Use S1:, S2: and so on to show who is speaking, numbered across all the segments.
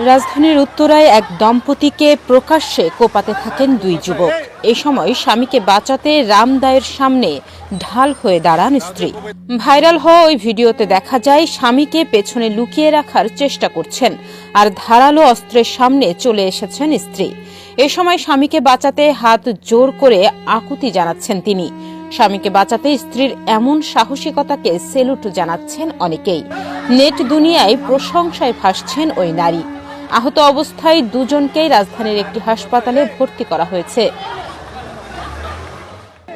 S1: রাজধানীর উত্তরায় এক দম্পতিকে প্রকাশ্যে কোপাতে থাকেন দুই যুবক। এ সময় স্বামীকে বাঁচাতে রামদায়ের সামনে ঢাল হয়ে দাঁড়ান স্ত্রী। ভাইরাল হওয়া ওই ভিডিওতে দেখা যায় স্বামীকে পেছনে লুকিয়ে রাখার চেষ্টা করছেন আর ধারালো অস্ত্রের সামনে চলে এসেছেন স্ত্রী। এ সময় স্বামীকে বাঁচাতে হাত জোর করে আকুতি জানাচ্ছেন তিনি। স্বামীকে বাঁচাতে স্ত্রীর এমন সাহসিকতাকে সেলুট জানাচ্ছেন অনেকেই। নেট দুনিয়ায় প্রশংসায় ভাসছেন ওই নারী। আহত অবস্থায় দুজনকেই রাজধানীর একটি হাসপাতালে ভর্তি করা হয়েছে।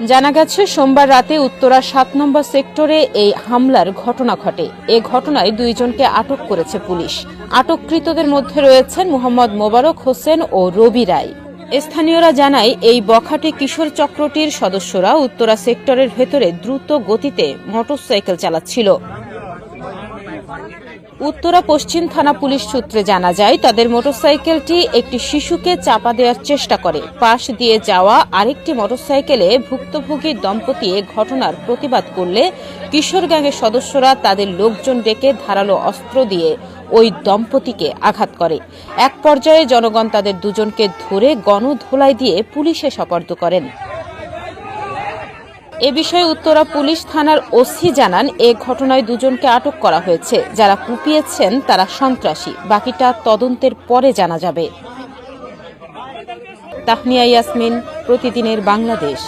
S1: জানা গেছে, সোমবার রাতে উত্তরা ৭ নম্বর সেক্টরে এই হামলার ঘটনা ঘটে। এ ঘটনায় দুইজনকে আটক করেছে পুলিশ। আটককৃতদের মধ্যে রয়েছেন মোহাম্মদ মোবারক হোসেন ও রবি রায়। স্থানীয়রা জানায়, এই বখাটে কিশোর চক্রটির সদস্যরা উত্তরা সেক্টরের ভেতরে দ্রুত গতিতে মোটরসাইকেল চালাচ্ছিল। উত্তরা পশ্চিম থানা পুলিশ সূত্রে জানা যায়, তাদের মোটরসাইকেলটি একটি শিশুকে চাপা দেওয়ার চেষ্টা করে। পাশ দিয়ে যাওয়া আরেকটি মোটরসাইকেলে ভুক্তভোগী দম্পতি ঘটনার প্রতিবাদ করলে কিশোর গ্যাংয়ের সদস্যরা তাদের লোকজন ডেকে ধারালো অস্ত্র দিয়ে ওই দম্পতিকে আঘাত করে। এক পর্যায়ে জনগণ তাদের দুজনকে ধরে গণধোলাই দিয়ে পুলিশে সোপর্দ করেন। এ বিষয়ে উত্তরা পুলিশ থানার ওসি জানান, এ ঘটনায় দুজনকে আটক করা হয়েছে। যারা কুপিয়েছেন তারা সন্ত্রাসী। বাকিটা তদন্তের পরে জানা যাবে। তাহনিয়া ইয়াসমিন, প্রতিদিনের বাংলাদেশ।